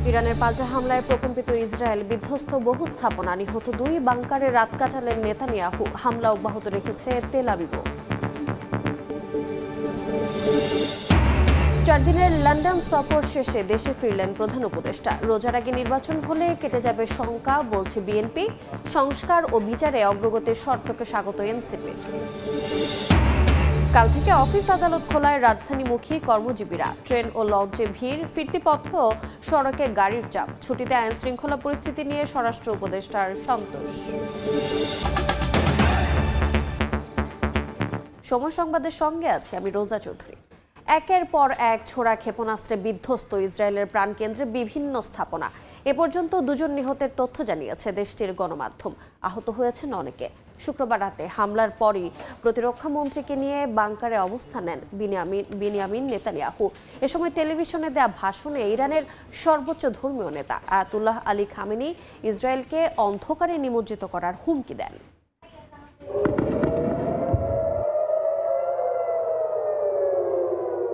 ইরানের পাল্টা হামলায় প্রকম্পিত ইসরায়েল, বিধ্বস্ত বহু স্থাপনা, নিহত 2 বাংকারে রাত কাটালেন নেতানিয়াহু। হামলা অব্যাহত রেখেছে তেল আবিবও। 4 দিনের লন্ডন সফর শেষে দেশে ফিরলেন প্রধান উপদেষ্টা। রোজার আগে নির্বাচন হলে কেটে যাবে শঙ্কা, বলছে বিএনপি। সংস্কার ও বিচারে অগ্রগতির শর্তকে স্বাগত এনসিপির। কাল থেকে অফিস আদালত খোলায় রাজধানীমুখী কর্মজীবীরা। ট্রেন ও লঞ্চে ভিড়, ফিরতি পথেও সড়কে গাড়ির চাপ। ছুটিতে আইন শৃঙ্খলা পরিস্থিতি নিয়ে স্বরাষ্ট্র উপদেষ্টার সন্তোষ। সময় সংবাদের সঙ্গে আছি আমি রোজা চৌধুরী। একের পর এক ছোড়া ক্ষেপণাস্ত্রে বিধ্বস্ত ইসরায়েলের প্রাণকেন্দ্রে বিভিন্ন স্থাপনা। এ পর্যন্ত 2 জন নিহতের তথ্য জানিয়েছে দেশটির গণমাধ্যম। আহত হয়েছেন অনেকে। শুক্রবার রাতে হামলার পরই প্রতিরক্ষা মন্ত্রীকে নিয়ে বাংকারে অবস্থান নেন বিনিয়ামিন নেতানিয়াহু। এ সময় টেলিভিশনে দেয়া ভাষণে ইরানের সর্বোচ্চ ধর্মীয় নেতা আয়াতুল্লাহ আলী খামেনি ইসরায়েলকে অন্ধকারে নিমজ্জিত করার হুমকি দেন।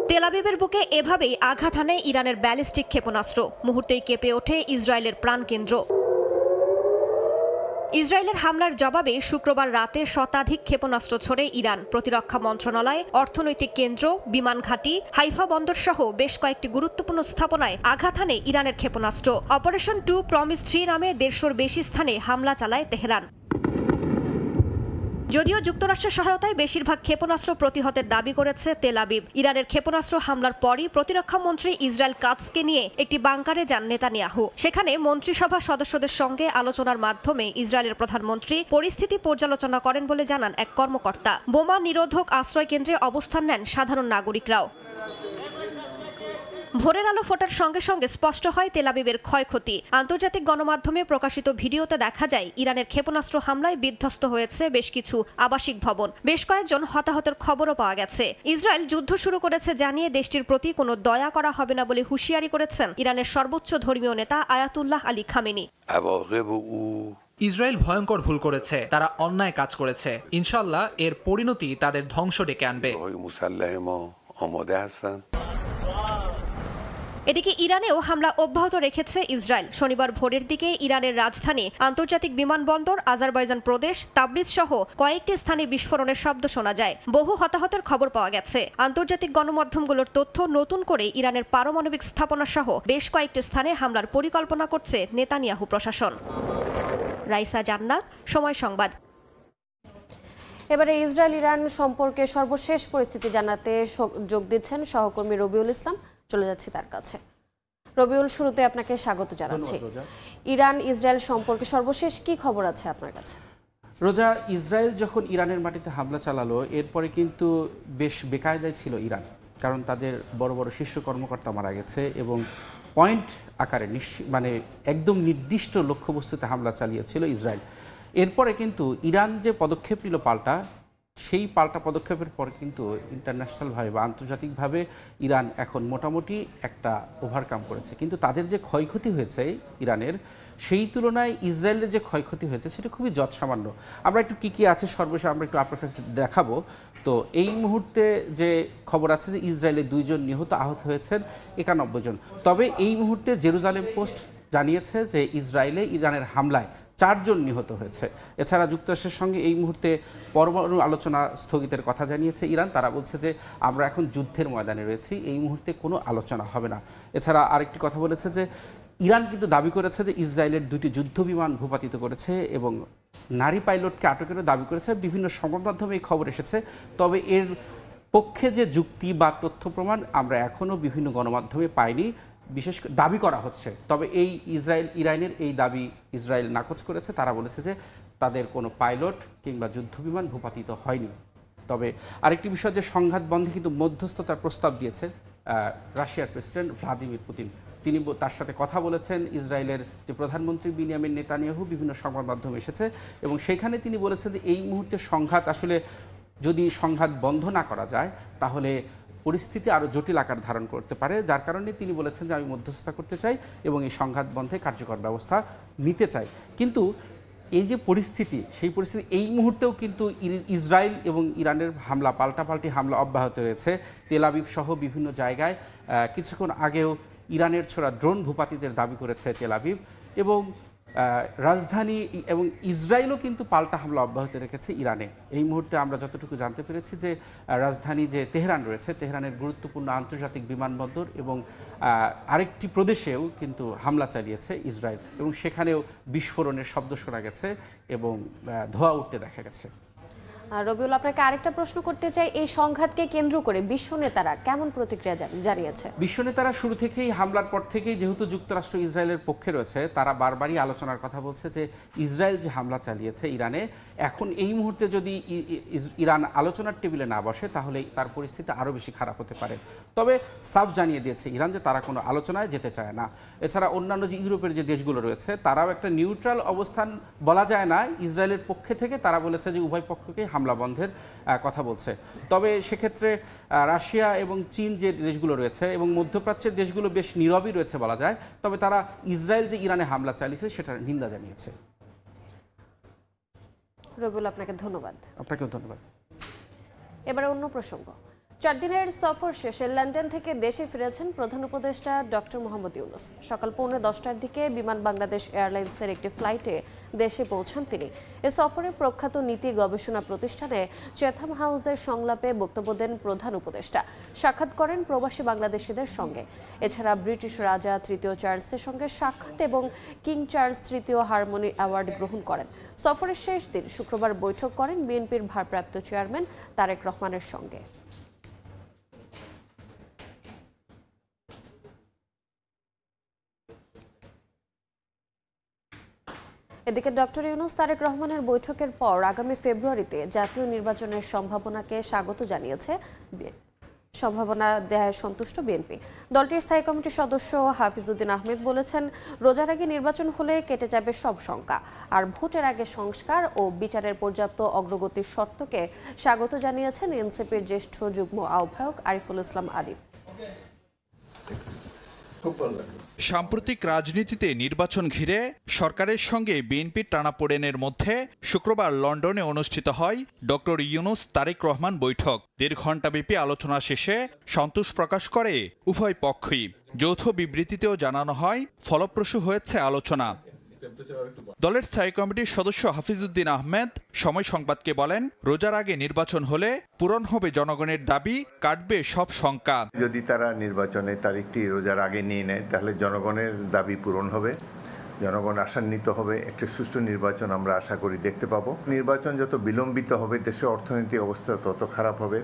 তেল আবিবের বুকে এভাবেই আঘাত হানে ইরানের ব্যালিস্টিক ক্ষেপণাস্ত্র। মুহূর্তেই কেঁপে ওঠে ইসরায়েলের প্রাণকেন্দ্র। ইসরায়েলের হামলার জবাবে শুক্রবার রাতে শতাধিক ক্ষেপণাস্ত্র ছড়ে ইরান। প্রতিরক্ষা মন্ত্রণালয়, অর্থনৈতিক কেন্দ্র, বিমান ঘাঁটি, হাইফা বন্দর সহ বেশ কয়েকটি গুরুত্বপূর্ণ স্থাপনায় আঘাত হানে ইরানের ক্ষেপণাস্ত্র। অপারেশন 2 প্রমিস 3 নামে 150-র বেশি স্থানে হামলা চালায় তেহরান। যদিও যুক্তরাষ্ট্রের সহায়তায় বেশিরভাগ ক্ষেপণাস্ত্র প্রতিহতের দাবি করেছে তেল আবিব। ইরানের ক্ষেপণাস্ত্র হামলার পরই প্রতিরক্ষা মন্ত্রী ইসরায়েল কাৎজকে নিয়ে একটি বাংকারে যান নেতানিয়াহু। সেখানে মন্ত্রিসভা সদস্যদের সঙ্গে আলোচনার মাধ্যমে ইসরায়েলের প্রধানমন্ত্রী পরিস্থিতি পর্যালোচনা করেন বলে জানান এক কর্মকর্তা। বোমা নিরোধক আশ্রয় কেন্দ্রে অবস্থান নেন সাধারণ নাগরিকরাও। ভোরের আলো ফোটার সঙ্গে সঙ্গে স্পষ্ট হয় তেল আবিবের ক্ষয়ক্ষতি। আন্তর্জাতিক গণমাধ্যমে প্রকাশিত ভিডিওতে দেখা যায় ইরানের ক্ষেপণাস্ত্র হামলায় বিধ্বস্ত হয়েছে বেশ কিছু আবাসিক ভবন। বেশ কয়েকজন হতাহতের খবরও পাওয়া গেছে। ইসরায়েল যুদ্ধ শুরু করেছে জানিয়ে দেশটির প্রতি কোনো দয়া করা হবে না বলে হুঁশিয়ারি করেছেন ইরানের সর্বোচ্চ ধর্মীয় নেতা আয়াতুল্লাহ আলী খামেনি। ইসরায়েল ভয়ঙ্কর ভুল করেছে, তারা অন্যায় কাজ করেছে। ইনশাআল্লাহ এর পরিণতি তাদের ধ্বংস ডেকে আনবে। এদিকে ইরানেও হামলা অব্যাহত রেখেছে ইসরায়েল। শনিবার ভোরের দিকে ইরানের রাজধানী, আন্তর্জাতিক বিমানবন্দর, আজারবাইজান প্রদেশ, তাবরিজ সহ কয়েকটি স্থানে বিস্ফোরণের শব্দ শোনা যায়। বহু হতাহতের খবর পাওয়া গেছে। আন্তর্জাতিক গণমাধ্যমগুলোর তথ্য, নতুন করে ইরানের পারমাণবিক স্থাপনা সহ বেশ কয়েকটি স্থানে হামলার পরিকল্পনা করছে নেতানিয়াহু প্রশাসন। রাইসা জান্নাত, সময় সংবাদ। এবারে ইসরায়েল ইরান সম্পর্কে সর্বশেষ পরিস্থিতি জানাতে যোগ দিচ্ছেন সহকর্মী রবিউল ইসলাম। চলে যাচ্ছি তার কাছে। রবিউল, শুরুতে আপনাকে স্বাগত জানাচ্ছি। ইরান ইসরায়েল সম্পর্কে সর্বশেষ কি খবর আছে আপনার কাছে? রোজা, ইসরায়েল যখন ইরানের মাটিতে হামলা চালালো, এরপরে কিন্তু বেশ বেকায়দায় ছিল ইরান। কারণ তাদের বড় বড় শীর্ষ কর্মকর্তা মারা গেছে এবং পয়েন্ট আকারে মানে একদম নির্দিষ্ট লক্ষ্যবস্তুতে হামলা চালিয়েছিল ইসরায়েল। এরপরে কিন্তু ইরান যে পদক্ষেপ নিল পাল্টা, সেই পাল্টা পদক্ষেপের পর কিন্তু ইন্টারন্যাশনালভাবে বা আন্তর্জাতিকভাবে ইরান এখন মোটামুটি একটা ওভারকাম করেছে। কিন্তু তাদের যে ক্ষয়ক্ষতি হয়েছে ইরানের, সেই তুলনায় ইসরায়েলের যে ক্ষয়ক্ষতি হয়েছে সেটা খুবই যৎসামান্য। আমরা একটু কী আছে সর্বশেষ আমরা একটু আপনার কাছে দেখাবো। তো এই মুহূর্তে যে খবর আছে যে ইসরায়েলের 2 জন নিহত, আহত হয়েছেন 91 জন। তবে এই মুহূর্তে জেরুজালেম পোস্ট জানিয়েছে যে ইসরায়েলে ইরানের হামলায় 4 জন নিহত হয়েছে। এছাড়া যুক্তরাষ্ট্রের সঙ্গে এই মুহূর্তে পরমাণু আলোচনা স্থগিতের কথা জানিয়েছে ইরান। তারা বলছে যে আমরা এখন যুদ্ধের ময়দানে রয়েছি, এই মুহূর্তে কোনো আলোচনা হবে না। এছাড়া আরেকটি কথা বলেছে যে ইরান কিন্তু দাবি করেছে যে ইসরায়েলের 2টি যুদ্ধবিমান ভূপাতিত করেছে এবং নারী পাইলটকে আটকেরও দাবি করেছে। বিভিন্ন সংবাদ মাধ্যমে এই খবর এসেছে। তবে এর পক্ষে যে যুক্তি বা তথ্য প্রমাণ আমরা এখনও বিভিন্ন গণমাধ্যমে পাইনি। বিশেষ দাবি করা হচ্ছে, তবে এই ইরানের এই দাবি ইসরায়েল নাকচ করেছে। তারা বলেছে যে তাদের কোনো পাইলট কিংবা যুদ্ধবিমান ভূপাতিত হয়নি। তবে আরেকটি বিষয় যে সংঘাত বন্ধে কিন্তু মধ্যস্থতার প্রস্তাব দিয়েছে রাশিয়ার প্রেসিডেন্ট ভ্লাদিমির পুতিন। তিনি তার সাথে কথা বলেছেন। ইসরায়েলের যে প্রধানমন্ত্রী বিনিয়ামিন নেতানিয়াহু বিভিন্ন সংবাদ মাধ্যমে এসেছে এবং সেখানে তিনি বলেছেন যে এই মুহূর্তে সংঘাত আসলে যদি সংঘাত বন্ধ না করা যায় তাহলে পরিস্থিতি আরও জটিল আকার ধারণ করতে পারে। যার কারণে তিনি বলেছেন যে আমি মধ্যস্থতা করতে চাই এবং এই সংঘাত বন্ধে কার্যকর ব্যবস্থা নিতে চাই। কিন্তু এই যে পরিস্থিতি, সেই পরিস্থিতি এই মুহূর্তেও কিন্তু ইসরায়েল এবং ইরানের পাল্টাপাল্টি হামলা অব্যাহত রয়েছে। তেল আবিব সহ বিভিন্ন জায়গায় কিছুক্ষণ আগেও ইরানের ছোড়া ড্রোন ভূপাতিতের দাবি করেছে তেল আবিব এবং রাজধানী এবং ইসরায়েলও কিন্তু পাল্টা হামলা অব্যাহত রেখেছে ইরানে। এই মুহূর্তে আমরা যতটুকু জানতে পেরেছি যে রাজধানী যে তেহরান রয়েছে, তেহরানের গুরুত্বপূর্ণ আন্তর্জাতিক বিমানবন্দর এবং আরেকটি প্রদেশেও কিন্তু হামলা চালিয়েছে ইসরায়েল এবং সেখানেও বিস্ফোরণের শব্দ শোনা গেছে এবং ধোঁয়া উঠতে দেখা গেছে। রবিউল, আপনাকে আরেকটা প্রশ্ন করতে চাই, এই সংঘাতকে কেন্দ্র করে বিশ্ব নেতারা কেমন প্রতিক্রিয়া জানিয়েছে? বিশ্ব নেতারা শুরু থেকেই হামলার পর থেকেই যেহেতু যুক্তরাষ্ট্র ইসরায়েলের পক্ষে রয়েছে, তারা বারবারই আলোচনার কথা বলছে যে ইসরায়েল যে হামলা চালিয়েছে ইরানে, এখন এই মুহূর্তে যদি ইরান আলোচনার টেবিলে না বসে তাহলে তার পরিস্থিতি আরও বেশি খারাপ হতে পারে। তবে সাফ জানিয়ে দিয়েছে ইরান যে তারা কোনো আলোচনায় যেতে চায় না। এছাড়া অন্যান্য যে ইউরোপের যে দেশগুলো রয়েছে তারাও একটা নিউট্রাল অবস্থান বলা যায় না, ইসরায়েলের পক্ষে থেকে তারা বলেছে যে উভয় পক্ষকেই হামলা বন্ধের কথা বলছে। তবে সেক্ষেত্রে রাশিয়া এবং চীন যে দেশগুলো রয়েছে এবং মধ্যপ্রাচ্যের দেশগুলো বেশ নীরবই রয়েছে বলা যায়, তবে তারা ইসরায়েল যে ইরানে হামলা চালিয়েছে সেটার নিন্দা জানিয়েছে। রবিউল, আপনাকে ধন্যবাদ। আপনাকেও ধন্যবাদ। এবারে অন্য প্রসঙ্গ। 4 দিনের সফর শেষে লন্ডন থেকে দেশে ফিরেছেন প্রধান উপদেষ্টা ডক্টর মোহাম্মদ ইউনূস। সকাল 9:45টার দিকে বিমান বাংলাদেশ এয়ারলাইন্সের একটি ফ্লাইটে দেশে পৌঁছান তিনি। এ সফরে প্রখ্যাত নীতি গবেষণা প্রতিষ্ঠানে চেথাম হাউসের সংলাপে বক্তব্য দেন প্রধান উপদেষ্টা। সাক্ষাৎ করেন প্রবাসী বাংলাদেশিদের সঙ্গে। এছাড়া ব্রিটিশ রাজা 3য় চার্লসের সঙ্গে সাক্ষাৎ এবং কিং চার্লস 3য় হারমোনি অ্যাওয়ার্ড গ্রহণ করেন। সফরের শেষ দিন শুক্রবার বৈঠক করেন বিএনপির ভারপ্রাপ্ত চেয়ারম্যান তারেক রহমানের সঙ্গে। এদিকে ডক্টর ইউনূস তারেক রহমানের বৈঠকের পর আগামী ফেব্রুয়ারিতে জাতীয় নির্বাচনের সম্ভাবনাকে স্বাগত জানিয়েছে। সম্ভাবনা দেয় সন্তুষ্ট বিএনপি। দলটির স্থায়ী কমিটির সদস্য হাফিজউদ্দিন আহমেদ বলেছেন, রোজার আগে নির্বাচন হলে কেটে যাবে সব শঙ্কা, আর ভোটের আগে সংস্কার ও বিচারের পর্যাপ্ত অগ্রগতির শর্তকে স্বাগত জানিয়েছেন এনসিপির জ্যেষ্ঠ যুগ্ম আহ্বায়ক আরিফুল ইসলাম আদিব। সাম্প্রতিক রাজনীতিতে নির্বাচন ঘিরে সরকারের সঙ্গে বিএনপির টানাপোড়েনের মধ্যে শুক্রবার লন্ডনে অনুষ্ঠিত হয় ডক্টর ইউনূস তারেক রহমান বৈঠক। 1.5 ঘণ্টাব্যাপী আলোচনা শেষে সন্তোষ প্রকাশ করে উভয় পক্ষই। যৌথ বিবৃতিতেও জানানো হয় ফলপ্রসূ হয়েছে আলোচনা। দলের স্থায়ী কমিটির সদস্য হাফিজউদ্দিন আহমেদ সময় সংবাদকে বলেন, রোজার আগে নির্বাচন হলে পূরণ হবে জনগণের দাবি, কাটবে সব শঙ্কা। যদি তারা নির্বাচনের তারিখটি রোজার আগে নিয়ে নেয় তাহলে জনগণের দাবি পূরণ হবে, জনগণ আশান্বিত হবে, একটা সুষ্ঠু নির্বাচন আমরা আশা করি দেখতে পাবো। নির্বাচন যত বিলম্বিত হবে দেশের অর্থনৈতিক অবস্থা তত খারাপ হবে।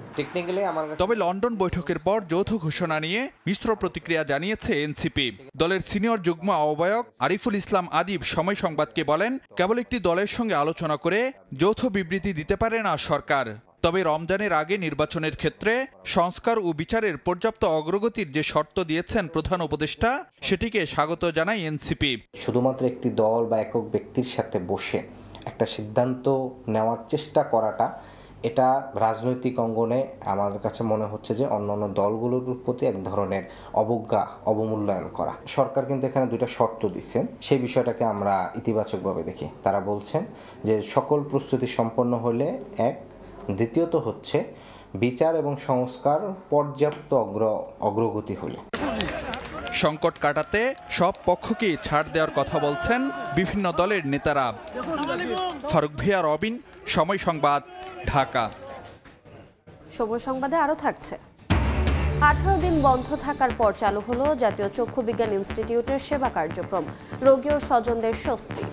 তবে লন্ডন বৈঠকের পর যৌথ ঘোষণা নিয়ে মিশ্র প্রতিক্রিয়া জানিয়েছে এনসিপি। দলের সিনিয়র যুগ্ম আহ্বায়ক আরিফুল ইসলাম আদিব সময় সংবাদকে বলেন, কেবল একটি দলের সঙ্গে আলোচনা করে যৌথ বিবৃতি দিতে পারে না সরকার। তবে রমজানের আগে নির্বাচনের ক্ষেত্রে সংস্কার ও বিচারের পর্যাপ্ত অগ্রগতির যে শর্ত দিয়েছেন প্রধান উপদেষ্টা, সেটিকে স্বাগত জানায় এনসিপি। শুধুমাত্র একটি দল বা একক ব্যক্তির সাথে বসে একটা সিদ্ধান্ত নেওয়ার চেষ্টা করাটা, এটা রাজনৈতিক অঙ্গনে আমাদের কাছে মনে হচ্ছে যে অন্যান্য দলগুলোর প্রতি এক ধরনের অবজ্ঞা, অবমূল্যায়ন করা। সরকার কিন্তু এখানে 2টা শর্ত দিচ্ছেন, সেই বিষয়টাকে আমরা ইতিবাচকভাবে দেখি। তারা বলছেন যে সকল প্রস্তুতি সম্পন্ন হলে এক, দ্বিতীয়ত হচ্ছে বিচার এবং সংস্কার পর্যাপ্ত অগ্রগতি হলে। সংকট কাটাতে সব পক্ষকেই ছাড় দেওয়ার কথা বলছেন বিভিন্ন দলের নেতারা। ফারুক ভিয়া, রবিন, সময় সংবাদ, ঢাকা। সময় সংবাদে আরও থাকছে। 18 দিন বন্ধ থাকার পর চালু হলো জাতীয় চক্ষু বিজ্ঞান ইনস্টিটিউটের সেবা কার্যক্রম। রোগী ও স্বজনদের স্বস্তি।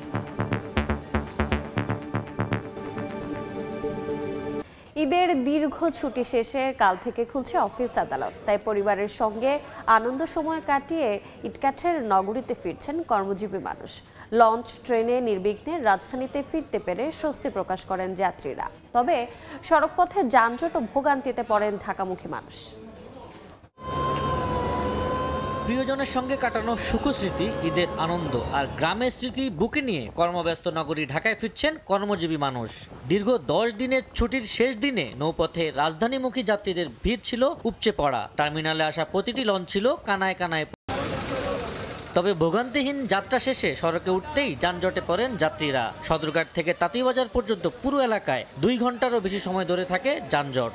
ঈদের দীর্ঘ ছুটি শেষে কাল থেকে খুলছে অফিস আদালত, তাই পরিবারের সঙ্গে আনন্দ সময় কাটিয়ে ইটকাঠের নগরীতে ফিরছেন কর্মজীবী মানুষ। লঞ্চ, ট্রেনে নির্বিঘ্নে রাজধানীতে ফিরতে পেরে স্বস্তি প্রকাশ করেন যাত্রীরা। তবে সড়কপথে যানজট ও ভোগান্তিতে পড়েন ঢাকামুখী মানুষ। প্রিয়জনের সঙ্গে কাটানো সুখস্মৃতি, ঈদের আনন্দ আর গ্রামের স্মৃতি বুকে নিয়ে কর্মব্যস্ত নগরী ঢাকায় ফিরছেন কর্মজীবী মানুষ। দীর্ঘ 10 দিনের ছুটির শেষ দিনে নৌপথে রাজধানীমুখী যাত্রীদের ভিড় ছিল উপচে পড়া। টার্মিনালে আসা প্রতিটি লঞ্চ ছিল কানায় কানায়। তবে ভোগান্তিহীন যাত্রা শেষে সড়কে উঠতেই যানজটে পড়েন যাত্রীরা। সদরঘাট থেকে তাঁতীবাজার পর্যন্ত পুরো এলাকায় 2 ঘন্টারও বেশি সময় ধরে থাকে যানজট।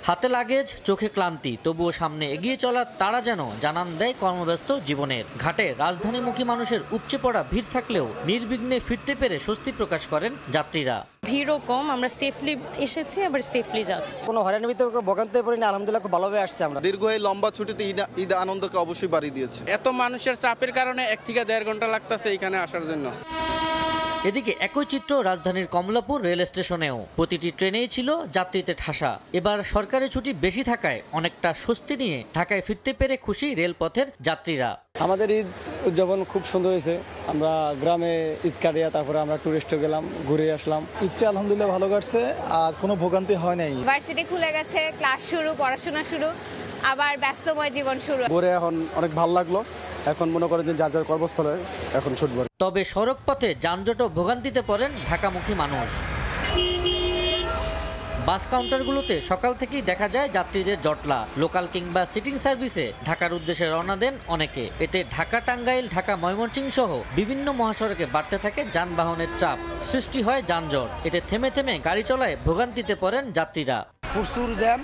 হাতে লাগেজ, চোখে ক্লান্তি, তবুও সামনে এগিয়ে চলার তারা যেন জানান দেয় কর্মব্যস্ত জীবনের। ঘাটে রাজধানীমুখী মানুষের উপচে পড়া ভিড় থাকলেও নির্বিঘ্নে ফিরতে পেরে স্বস্তি প্রকাশ করেন যাত্রীরা। ভিড়ও কম, আমরা সেফলি এসেছি, আবার সেফলি যাচ্ছি। কোনো হয়রানির ভিতরে ভোগান্তি পড়িনি, আলহামদুলিল্লাহ খুব ভালোভাবে আসছে আমরা। দীর্ঘ এই লম্বা ছুটিতে ঈদ আনন্দকে অবশ্যই বাড়িয়ে দিয়েছে। এত মানুষের চাপের কারণে 1 থেকে 1.5 ঘন্টা লাগতেছে এখানে আসার জন্য। এদিকে একই চিত্র রাজধানীর কমলাপুর রেল স্টেশনেও। প্রতিটি ট্রেনেই ছিল যাত্রীতে ঠাসা। এবার সরকারি ছুটি বেশি থাকায় অনেকটা স্বস্তি নিয়ে ঢাকায় ফিরতে পেরে খুশি রেলপথের যাত্রীরা। আমাদের ঈদ উদযাপন খুব সুন্দর হয়েছে। আমরা গ্রামে ঈদ কাটিয়ে তারপরে আমরা টুরিস্টে গেলাম, ঘুরে আসলাম। ঈদটা আলহামদুলিল্লাহ ভালো কাটছে, আর কোনো ভোগান্তি হয় নাই। ভার্সিটি খুলে গেছে, ক্লাস শুরু, পড়াশোনা শুরু, আবার ব্যস্তময় জীবন শুরু। ঘুরে এখন অনেক ভালো লাগলো। এখন মনে করেন যে যার যার কর্মস্থলে এখন ছুটব। তবে সড়ক পথে যানজট ও ভোগান্তিতে পড়েন ঢাকামুখী মানুষ। বাস কাউন্টারগুলোতে সকাল থেকেই দেখা যায় যাত্রীদের জটলা। লোকাল কিংবা সিটিং সার্ভিসে ঢাকার উদ্দেশ্যে রওনা দেন অনেকে। এতে ঢাকা টাঙ্গাইল, ঢাকা ময়মনসিংহ সহ বিভিন্ন মহাসড়কে বাড়তে থাকে যানবাহনের চাপ। সৃষ্টি হয় যানজট। এতে থেমে থেমে গাড়ি চলায় ভোগান্তিতে পড়েন যাত্রীরা। প্রচুর জ্যাম,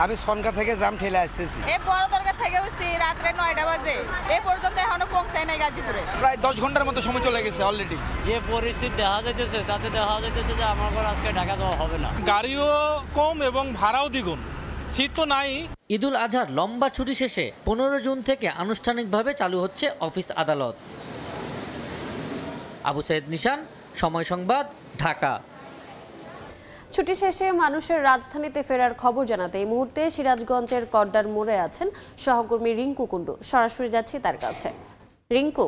আমি সনকা থেকে জ্যাম ঠেলে আসতেছি। এই বড় দরকার থেকে বসছি রাত্রে 9টা বাজে, এই পর্যন্ত এখনো পৌঁছায় নাই গাজীপুরে। প্রায় 10 ঘন্টার মতো সময় চলে গেছে অলরেডি। যে পরিস্থিতি দেখা যাইতেছে তাতে দেখা যাইতেছে যে আমার ঘর আজকে ঢাকা যাওয়া হবে না। গাড়িও কম এবং ভাড়াও দ্বিগুণ, সিট তো নাই। ঈদুল আজহার লম্বা ছুটি শেষে 15 জুন থেকে আনুষ্ঠানিকভাবে চালু হচ্ছে অফিস আদালত। আবু সাইদ নিশান, সময় সংবাদ, ঢাকা। ছুটি শেষে মানুষের রাজধানীতে ফেরার খবর জানাতে এই মুহূর্তে সিরাজগঞ্জের কড্ডার মোড়ে আছেন সহকর্মী রিঙ্কু কুন্ডু। সরাসরি যাচ্ছি তার কাছে। রিঙ্কু,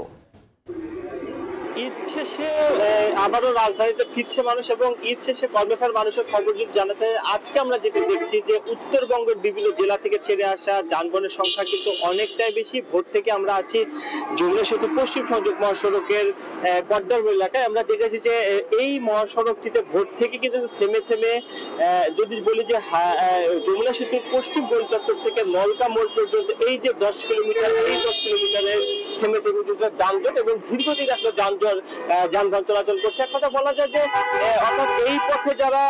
ঈদ শেষে আবারও রাজধানীতে ফিরছে মানুষ এবং ঈদ শেষে কর্মফের মানুষের খবর যদি জানাতে আজকে আমরা যেটা দেখছি যে উত্তরবঙ্গের বিভিন্ন জেলা থেকে ছেড়ে আসা যানবাহনের সংখ্যা কিন্তু অনেকটাই বেশি। ভোর থেকে আমরা আছি যমুনা সেতু পশ্চিম সংযোগ মহাসড়কের কড্ডার এলাকায়। আমরা দেখেছি যে এই মহাসড়কটিতে ভোর থেকে কিন্তু থেমে থেমে যদি বলি যে যমুনা সেতুর পশ্চিম গোল চত্বর থেকে নলকা মোড় পর্যন্ত এই যে 10 কিলোমিটার, এই 10 কিলোমিটারের থেমে থেমে যানজট এবং দীর্ঘদিন আসলে যানবাহন চলাচল করছে। এক কথা বলা যায় যে অর্থাৎ এই পথে যারা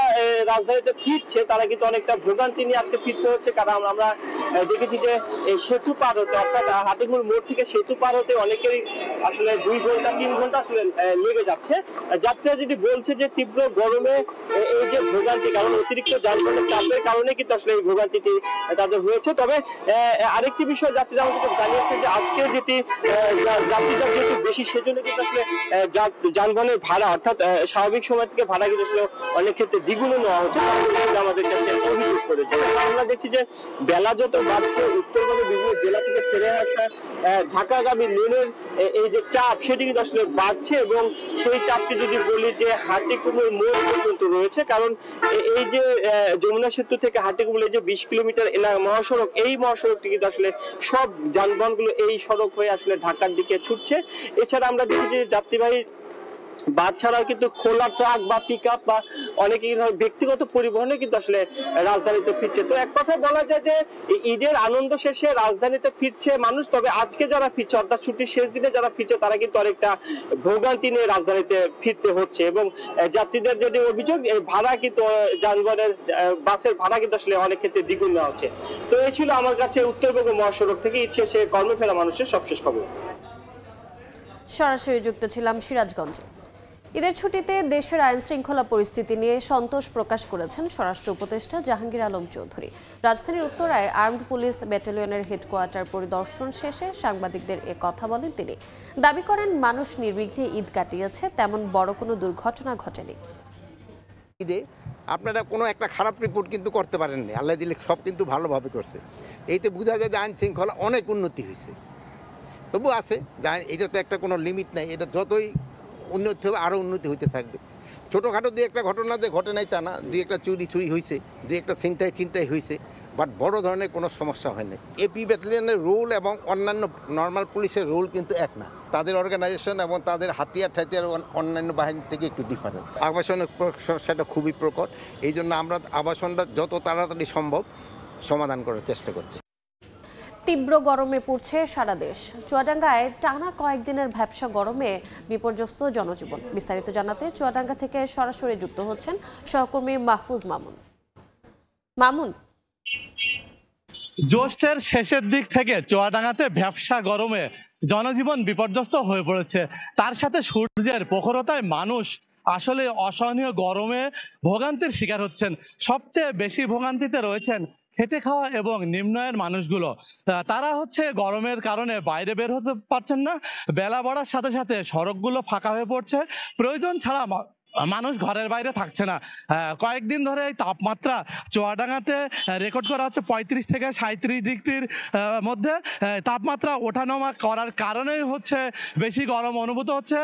রাজধানীতে ফিরছে তারা কিন্তু অনেকটা ভোগান্তি নিয়ে আজকে ফিরতে হচ্ছে। কারণ আমরা দেখেছি যে সেতু পার হতে, অর্থাৎ হাতিমুল মোড় থেকে সেতু পার হতে অনেকেরই আসলে 2 ঘন্টা 3 ঘন্টা আসলে লেগে যাচ্ছে। যাত্রীরা যেটি বলছে যে তীব্র গরমে এই যে ভোগান্তি, কারণ অতিরিক্ত যানবাহনের চাপের কারণে কিন্তু আসলে এই ভোগান্তিটি তাদের হয়েছে। তবে আরেকটি বিষয় যাত্রীরা আমাদেরকে জানিয়েছে যে আজকে যেটি যাত্রী চাপ যেহেতু বেশি, সেজন্য কিন্তু আসলে যানবাহনের ভাড়া অর্থাৎ স্বাভাবিক সময় থেকে ভাড়া কিন্তু আসলে অনেক ক্ষেত্রে দ্বিগুণ নেওয়া হচ্ছে, আমাদের কাছে অভিযোগ করেছে। আমরা দেখছি যে বেলা যত বাড়ছে উত্তরবঙ্গের বিভিন্ন জেলা থেকে ছেড়ে আসা ঢাকাগামী লেনের এই যে চাপ সেটি কিন্তু আসলে বাড়ছে এবং সেই চাপটি যদি বলি যে হাটিকুমুর মোড় পর্যন্ত রয়েছে। কারণ এই যে যমুনা সেতু থেকে হাটিকুমুর এই যে 20 কিলোমিটার মহাসড়ক, এই মহাসড়কটি কিন্তু আসলে সব যানবাহনগুলো এই সড়ক হয়ে আসলে ঢাকার দিকে ছুটছে। এছাড়া আমরা দেখি যে যাত্রীবাহী বাস ছাড়াও কিন্তু খোলা ট্রাক বা পিকআপ বা অনেকে ব্যক্তিগত পরিবহনে কিন্তু আসলে রাজধানীতে ফিরছে। তো এক কথা বলা যায় যে ঈদের আনন্দ শেষে রাজধানীতে ফিরছে মানুষ। তবে আজকে যারা ফিরছে অর্থাৎ ছুটির শেষ দিনে যারা ফিরছে তারা কিন্তু অনেকটা ভোগান্তি নিয়ে রাজধানীতে ফিরতে হচ্ছে এবং যাত্রীদের যেটি অভিযোগ ভাড়া কিন্তু যানবাহনের বাসের ভাড়া কিন্তু আসলে অনেক ক্ষেত্রে দ্বিগুণ নেওয়া হচ্ছে। তো এই ছিল আমার কাছে উত্তরবঙ্গ মহাসড়ক থেকে ইচ্ছে সে কর্মফেরা মানুষের সবশেষ খবর। সরাসরি যুক্ত ছিলাম সিরাজগঞ্জে। ঈদের ছুটিতে দেশের আইন শৃঙ্খলা পরিস্থিতি নিয়ে সন্তোষ প্রকাশ করেছেন স্বরাষ্ট্র উপদেষ্টা জাহাঙ্গীর আলম চৌধুরী। রাজধানীর উত্তরায় আর্মড পুলিশ ব্যাটালিয়নের হেডকোয়ার্টার পরিদর্শন শেষে সাংবাদিকদের এ কথা বলেন তিনি। দাবি করেন মানুষ নির্বিঘ্নে ঈদ কাটিয়েছে, তেমন বড় কোনো দুর্ঘটনা ঘটেনি। ঈদে আপনারা কোনো একটা খারাপ রিপোর্ট কিন্তু করতে পারেননি, আল্লাহ দিলে সব কিন্তু ভালোভাবে করছে। এইতে বোঝা যায় যে আইন শৃঙ্খলা অনেক উন্নতি হয়েছে। তবু আছে এটা তো একটা কোনো লিমিট নাই, এটা যতই উন্নতি হবে আরও উন্নতি হইতে থাকবে। ছোটোখাটো দু একটা ঘটনা যে ঘটে নাই তা না, দু একটা চুরি হয়েছে, দু একটা ছিনতাই হয়েছে, বাট বড় ধরনের কোনো সমস্যা হয় না। এপি ব্যাটালিয়নের রোল এবং অন্যান্য নর্মাল পুলিশের রোল কিন্তু এক না, তাদের অর্গানাইজেশন এবং তাদের হাতিয়ার অন্যান্য বাহিনী থেকে একটু ডিফারেন্ট। আবাসনের সেটা খুবই প্রকট, এই জন্য আমরা আবাসনটা যত তাড়াতাড়ি সম্ভব সমাধান করার চেষ্টা করছি। তীব্র গরমে পড়ছে সারা দেশ। চুয়াডাঙ্গায় টানা কয়েকদিনের ভ্যাপসা গরমে বিপর্যস্ত জনজীবন। বিস্তারিত জানাতে চুয়াডাঙ্গা থেকে সরাসরি যুক্ত হচ্ছেন সহকর্মী মাহফুজ মামুন। জ্যৈষ্ঠের শেষের দিক থেকে চুয়াডাঙ্গাতে ভ্যাপসা গরমে জনজীবন বিপর্যস্ত হয়ে পড়েছে। তার সাথে সূর্যের প্রখরতায় মানুষ আসলে অসহনীয় গরমে ভোগান্তির শিকার হচ্ছেন। সবচেয়ে বেশি ভোগান্তিতে রয়েছেন খেটে খাওয়া এবং নিম্ন আয়ের মানুষগুলো। তারা হচ্ছে গরমের কারণে বাইরে বের হতে পারছেন না। বেলা বাড়ার সাথে সাথে সড়কগুলো ফাঁকা হয়ে পড়ছে। প্রয়োজন ছাড়া মানুষ ঘরের বাইরে থাকছে না। কয়েকদিন ধরে এই তাপমাত্রা চুয়াডাঙ্গাতে রেকর্ড করা হচ্ছে 35 থেকে 37 ডিগ্রির মধ্যে। তাপমাত্রা ওঠানামা করার কারণেই হচ্ছে বেশি গরম অনুভূত হচ্ছে।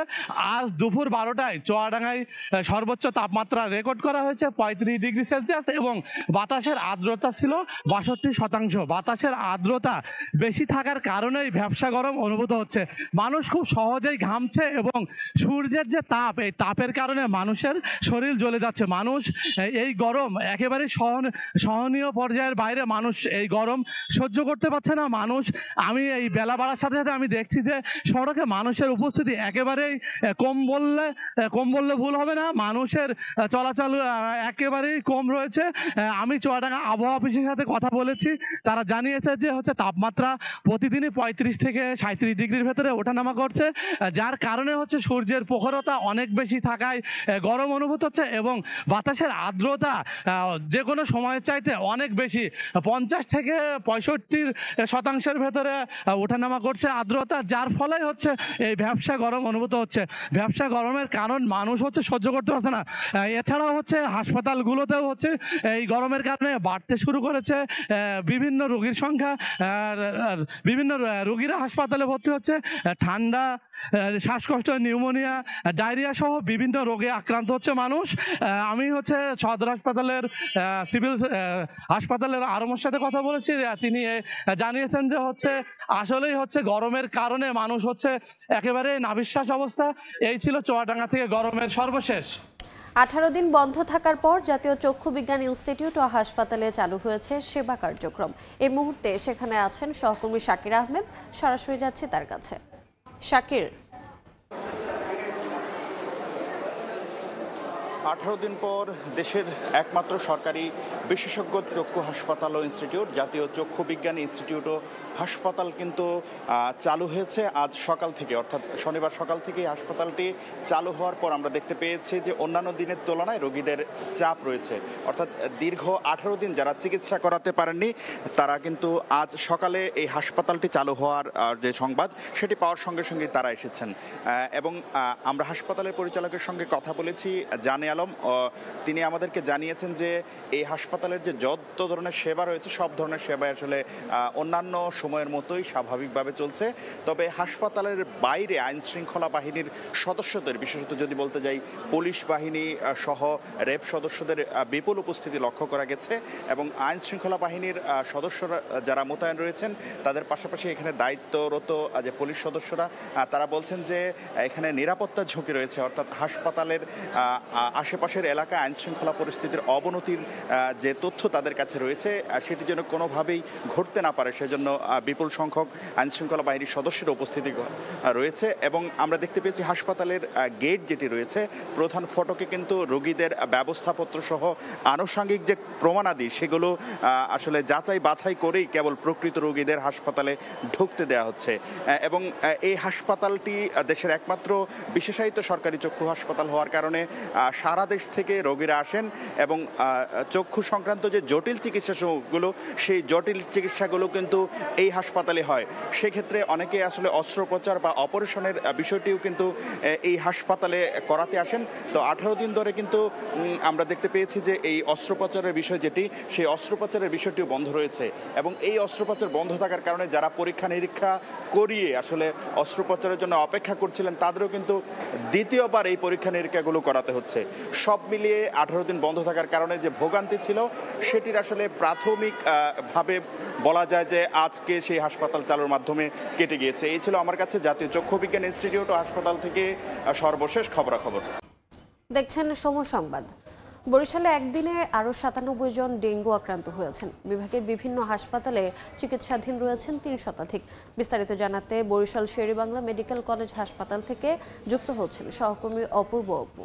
আজ দুপুর 12টায় চুয়াডাঙ্গায় সর্বোচ্চ তাপমাত্রা রেকর্ড করা হয়েছে 35 ডিগ্রি সেলসিয়াস এবং বাতাসের আর্দ্রতা ছিল 62%। বাতাসের আর্দ্রতা বেশি থাকার কারণেই ভ্যাপসা গরম অনুভূত হচ্ছে। মানুষ খুব সহজেই ঘামছে এবং সূর্যের যে তাপ, এই তাপের কারণে মানুষের শরীর জ্বলে যাচ্ছে। মানুষ এই গরম একেবারেই সহনীয় পর্যায়ের বাইরে। মানুষ এই গরম সহ্য করতে পারছে না। আমি এই বেলা বাড়ার সাথে সাথে আমি দেখছি যে সড়কে মানুষের উপস্থিতি একেবারেই কম বললে ভুল হবে না। মানুষের চলাচল একেবারেই কম রয়েছে। আমি চুয়াডাঙ্গা আবহাওয়া অফিসের সাথে কথা বলেছি, তারা জানিয়েছে যে হচ্ছে তাপমাত্রা প্রতিদিনই 35 থেকে 37 ডিগ্রির ভেতরে ওঠানামা করছে, যার কারণে হচ্ছে সূর্যের প্রখরতা অনেক বেশি থাকায় গরম অনুভূত হচ্ছে এবং বাতাসের আর্দ্রতা যে কোনো সময়ের চাইতে অনেক বেশি, 50 থেকে 65% ভেতরে ওঠানামা করছে আর্দ্রতা, যার ফলে হচ্ছে এই ভ্যাপসা গরম অনুভূত হচ্ছে। ভ্যাপসা গরমের কারণ মানুষ হচ্ছে সহ্য করতে পারছে না। এছাড়াও হচ্ছে হাসপাতালগুলোতেও হচ্ছে এই গরমের কারণে বাড়তে শুরু করেছে বিভিন্ন রোগীর সংখ্যা। বিভিন্ন রোগীরা হাসপাতালে ভর্তি হচ্ছে। ঠান্ডা, শ্বাসকষ্ট, নিউমোনিয়া, ডায়রিয়া সহ বিভিন্ন রোগে আক্রান্ত হচ্ছে মানুষ। আমি হচ্ছে সদর হাসপাতালের সিভিল হাসপাতালের আরমের সাথে কথা বলেছি। তিনি জানিয়েছেন যে হচ্ছে আসলেই হচ্ছে গরমের কারণে মানুষ হচ্ছে একেবারে নাভিশ্বাস অবস্থা। এই ছিল চুয়াডাঙ্গা থেকে গরমের সর্বশেষ। 18 দিন বন্ধ থাকার পর জাতীয় চক্ষু বিজ্ঞান ইনস্টিটিউট ও হাসপাতালে চালু হয়েছে সেবা কার্যক্রম। এই মুহূর্তে সেখানে আছেন সহকর্মী শাকির আহমেদ। সরাসরি যাচ্ছি তার কাছে। শাকির, 18 দিন পর দেশের একমাত্র সরকারি বিশেষজ্ঞ চক্ষু হাসপাতাল ও ইনস্টিটিউট, জাতীয় চক্ষু বিজ্ঞান ইনস্টিটিউট ও হাসপাতাল কিন্তু চালু হয়েছে আজ সকাল থেকে, অর্থাৎ শনিবার সকাল থেকে হাসপাতালটি চালু হওয়ার পর আমরা দেখতে পেয়েছি যে অন্যান্য দিনের তুলনায় রোগীদের চাপ রয়েছে। অর্থাৎ দীর্ঘ 18 দিন যারা চিকিৎসা করাতে পারেননি তারা কিন্তু আজ সকালে এই হাসপাতালটি চালু হওয়ার যে সংবাদ সেটি পাওয়ার সঙ্গে সঙ্গে তারা এসেছেন। এবং আমরা হাসপাতালের পরিচালকের সঙ্গে কথা বলেছি, জানে আলম। তিনি আমাদেরকে জানিয়েছেন যে এই হাসপাতালের যে যত ধরনের সেবা রয়েছে সব ধরনের সেবাই আসলে অন্যান্য সময়ের মতোই স্বাভাবিকভাবে চলছে। তবে হাসপাতালের বাইরে আইন শৃঙ্খলা বাহিনীর সদস্যদের, বিশেষত যদি বলতে যাই পুলিশ বাহিনী সহ র্যাব সদস্যদের বিপুল উপস্থিতি লক্ষ্য করা গেছে এবং আইন শৃঙ্খলা বাহিনীর সদস্যরা যারা মোতায়েন রয়েছেন তাদের পাশাপাশি এখানে দায়িত্বরত যে পুলিশ সদস্যরা তারা বলছেন যে এখানে নিরাপত্তা ঝুঁকি রয়েছে। অর্থাৎ হাসপাতালের আশেপাশের এলাকায় আইন শৃঙ্খলা পরিস্থিতির অবনতির যে তথ্য তাদের কাছে রয়েছে সেটি যেন কোনোভাবেই ঘটতে না পারে, সেজন্য বিপুল সংখ্যক আইন শৃঙ্খলা বাহিনীর সদস্যের উপস্থিতি রয়েছে। এবং আমরা দেখতে পেয়েছি হাসপাতালের গেট যেটি রয়েছে প্রধান ফটকে কিন্তু রোগীদের ব্যবস্থাপত্র সহ আনুষঙ্গিক যে প্রমাণাদি সেগুলো আসলে যাচাই বাছাই করেই কেবল প্রকৃত রোগীদের হাসপাতালে ঢুকতে দেওয়া হচ্ছে। এবং এই হাসপাতালটি দেশের একমাত্র বিশেষায়িত সরকারি চক্ষু হাসপাতাল হওয়ার কারণে সারা দেশ থেকে রোগীরা আসেন এবং চক্ষু সংক্রান্ত যে জটিল চিকিৎসাগুলো সেই জটিল চিকিৎসাগুলো কিন্তু এই হাসপাতালে হয়। সেক্ষেত্রে অনেকে আসলে অস্ত্রোপচার বা অপারেশনের বিষয়টিও কিন্তু এই হাসপাতালে করাতে আসেন। তো 18 দিন ধরে কিন্তু আমরা দেখতে পেয়েছি যে এই অস্ত্রোপচারের বিষয় যেটি, সেই অস্ত্রোপচারের বিষয়টিও বন্ধ রয়েছে এবং এই অস্ত্রোপচার বন্ধ থাকার কারণে যারা পরীক্ষা নিরীক্ষা করিয়ে আসলে অস্ত্রোপচারের জন্য অপেক্ষা করছিলেন তাদেরও কিন্তু দ্বিতীয়বার এই পরীক্ষা নিরীক্ষাগুলো করাতে হচ্ছে। সব মিলিয়ে 18 দিন বন্ধ থাকার কারণে যে ভোগান্তি ছিল সেটির আসলে প্রাথমিকভাবে বলা যায় যে আজকে সেই হাসপাতাল চালুর মাধ্যমে কেটে গিয়েছে। এই ছিল আমার কাছে জাতীয় চক্ষু বিজ্ঞান ইনস্টিটিউট ও হাসপাতাল থেকে সর্বশেষ খবরাখবর। দেখছেন সময় সংবাদ। বরিশালে একদিনে আরও 97 জন ডেঙ্গু আক্রান্ত হয়েছেন। বিভাগের বিভিন্ন হাসপাতালে চিকিৎসাধীন রয়েছেন 3 শতাধিক। বিস্তারিত জানাতে বরিশাল শেরেবাংলা মেডিকেল কলেজ হাসপাতাল থেকে যুক্ত হচ্ছেন সহকর্মী অপূর্ব অপু।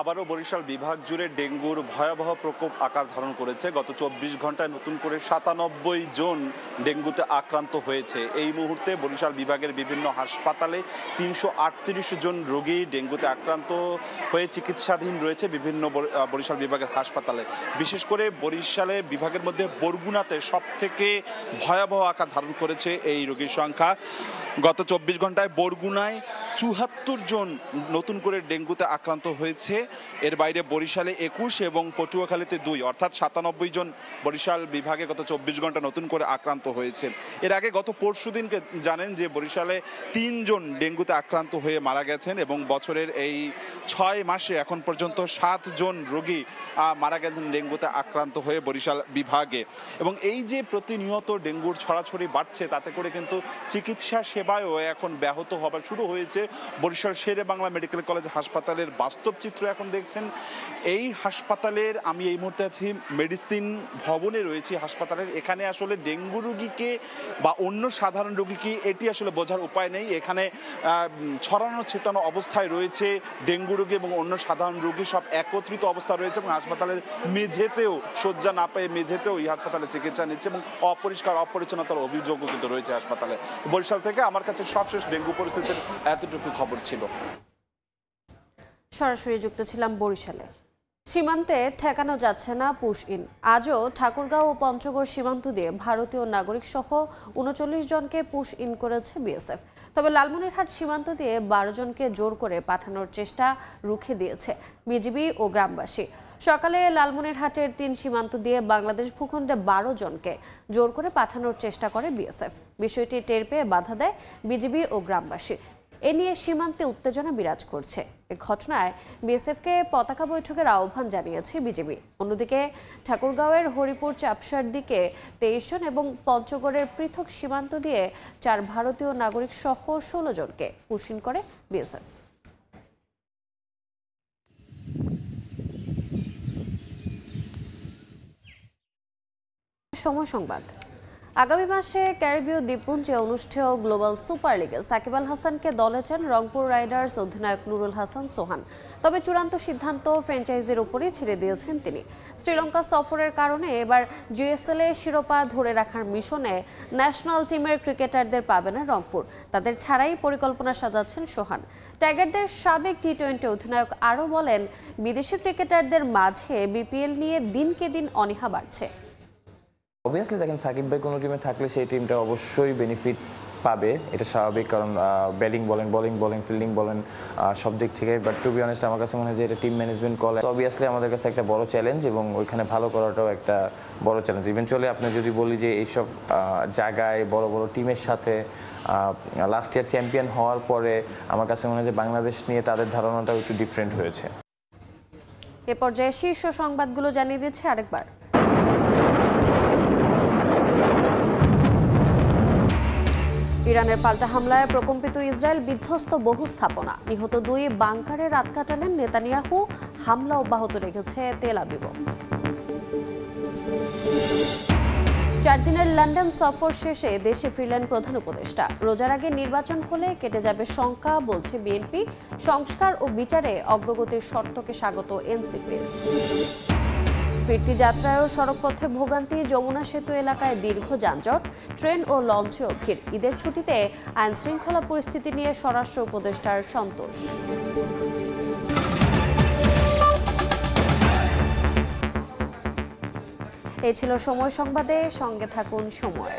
আবারও বরিশাল বিভাগ জুড়ে ডেঙ্গুর ভয়াবহ প্রকোপ আকার ধারণ করেছে। গত 24 ঘন্টায় নতুন করে 97 জন ডেঙ্গুতে আক্রান্ত হয়েছে। এই মুহূর্তে বরিশাল বিভাগের বিভিন্ন হাসপাতালে 338 জন রোগী ডেঙ্গুতে আক্রান্ত হয়ে চিকিৎসাধীন রয়েছে বিভিন্ন বরিশাল বিভাগের হাসপাতালে। বিশেষ করে বরিশালে বিভাগের মধ্যে বরগুনাতে সবথেকে ভয়াবহ আকার ধারণ করেছে এই রোগীর সংখ্যা। গত 24 ঘন্টায় বরগুনায় 74 জন নতুন করে ডেঙ্গুতে আক্রান্ত হয়েছে। এর বাইরে বরিশালে 21 এবং পটুয়াখালীতে 2, অর্থাৎ 97 জন বরিশাল বিভাগে গত 24 ঘন্টা নতুন করে আক্রান্ত হয়েছে। এর আগে গত পরশুদিনকে জানেন যে বরিশালে 3 জন ডেঙ্গুতে আক্রান্ত হয়ে মারা গেছেন এবং বছরের এই 6 মাসে এখন পর্যন্ত 7 জন রোগী মারা গেছেন ডেঙ্গুতে আক্রান্ত হয়ে বরিশাল বিভাগে। এবং এই যে প্রতিনিয়ত ডেঙ্গুর ছড়াছড়ি বাড়ছে, তাতে করে কিন্তু চিকিৎসা সেবায়ও এখন ব্যাহত হবার শুরু হয়েছে। বরিশাল শেরে বাংলা মেডিকেল কলেজ হাসপাতালের বাস্তব চিত্র এখন দেখছেন। এই হাসপাতালের আমি এই মুহূর্তে আছি মেডিসিন ভবনে রয়েছি হাসপাতালের। এখানে আসলে ডেঙ্গু রোগীকে বা অন্য সাধারণ রোগীকে এটি আসলে বোঝার উপায় নেই। এখানে ছড়ানো ছিটানো অবস্থায় রয়েছে ডেঙ্গু রোগী এবং অন্য সাধারণ রোগী সব একত্রিত অবস্থা রয়েছে এবং হাসপাতালের মেঝেতেও শয্যা না পেয়ে মেঝেতেও এই হাসপাতালে চিকিৎসা নিচ্ছে এবং অপরিষ্কার অপরিচ্ছন্নতার অভিযোগও কিন্তু রয়েছে হাসপাতালে। বরিশাল থেকে আমার কাছে সবশেষ ডেঙ্গু পরিস্থিতির এতটুকু খবর ছিল। সরাসরি যুক্ত ছিলাম বরিশালে। সীমান্তে ঠেকানো যাচ্ছে না পুশ ইন। আজও ঠাকুরগাঁও ও পঞ্চগড় সীমান্ত দিয়ে ভারতীয় নাগরিক সহ 39 জনকে পুশ ইন করেছে বিএসএফ। তবে লালমনিরহাট সীমান্ত দিয়ে 12 জনকে জোর করে পাঠানোর চেষ্টা রুখে দিয়েছে বিজিবি ও গ্রামবাসী। সকালে লালমনিরহাটের 3 সীমান্ত দিয়ে বাংলাদেশ ভূখণ্ডে 12 জনকে জোর করে পাঠানোর চেষ্টা করে বিএসএফ। বিষয়টি টের পেয়ে বাধা দেয় বিজিবি ও গ্রামবাসী। এ নিয়ে সীমান্তে উত্তেজনা বিরাজ করছে। এই ঘটনায় বিএসএফকে পতাকা বৈঠকের আহ্বান জানিয়েছে বিজিবি। অন্যদিকে ঠাকুরগাঁওয়ের হরিপুর চাপসার দিকে 23 জন এবং পঞ্চগড়ের পৃথক সীমান্ত দিয়ে 4 ভারতীয় নাগরিক সহ 16 জনকে পুশিন করে বিএসএফ। সময় সংবাদ। আগামী মাসে ক্যারিবীয় দ্বীপপুঞ্জে অনুষ্ঠেয় গ্লোবাল সুপার লিগে সাকিব আল হাসানকে দলে চান রংপুর রাইডার্স অধিনায়ক নুরুল হাসান সোহান। তবে চূড়ান্ত সিদ্ধান্ত ফ্র্যাঞ্চাইজির উপরই ছেড়ে দিয়েছেন তিনি। শ্রীলঙ্কা সফরের কারণে এবার জিএসএল এ শিরোপা ধরে রাখার মিশনে ন্যাশনাল টিমের ক্রিকেটারদের পাবে না রংপুর। তাদের ছাড়াই পরিকল্পনা সাজাচ্ছেন সোহান। টাইগারদের সাবেক টি-20 অধিনায়ক আরও বলেন, বিদেশি ক্রিকেটারদের মাঝে বিপিএল নিয়ে দিনকে দিন অনীহা বাড়ছে। অবভিয়াসলি দেখেন, সাকিব ভাই কোনো টিমে থাকলে সেই টিমটা অবশ্যই বেনিফিট পাবে, এটা স্বাভাবিক। কারণ ব্যাটিং বলেন, বোলিং ফিল্ডিং বলেন, সব দিক থেকে। বাট টু বি অনেস্ট আমার কাছে মনে হয় যে এটা টিম ম্যানেজমেন্ট কল। অবভিয়াসলি আমাদের কাছে একটা বড় চ্যালেঞ্জ এবং ওইখানে ভালো করাটাও একটা বড় চ্যালেঞ্জ। ইভেনচুয়ালি আপনি যদি বলি যে এইসব জায়গায় বড় বড় টিমের সাথে লাস্ট ইয়ার চ্যাম্পিয়ন হওয়ার পরে আমার কাছে মনে হয় যে বাংলাদেশ নিয়ে তাদের ধারণাটাও একটু ডিফারেন্ট হয়েছে। এ পর্যায়ে শীর্ষ সংবাদগুলো জানিয়ে দিচ্ছে আরেকবার। ইরানের পাল্টা হামলায় প্রকম্পিত ইসরায়েল, বিধ্বস্ত বহু স্থাপনা, নিহত 2 বাংকারে রাত কাটালেন নেতানিয়াহু। হামলা অব্যাহত রেখেছে তেল আবিবও। 4 দিনের লন্ডন সফর শেষে দেশে ফিরলেন প্রধান উপদেষ্টা। রোজার আগে নির্বাচন হলে কেটে যাবে শঙ্কা, বলছে বিএনপি। সংস্কার ও বিচারে অগ্রগতির শর্তকে স্বাগত এনসিপির। ফিরতি যাত্রায়ও সড়কপথে ভোগান্তি, যমুনা সেতু এলাকায় দীর্ঘ যানজট, ট্রেন ও লঞ্চেও ভিড়। ঈদের ছুটিতে আইন শৃঙ্খলা পরিস্থিতি নিয়ে স্বরাষ্ট্র উপদেষ্টার সন্তোষ। এই ছিল সময় সংবাদে, সঙ্গে থাকুন সময়।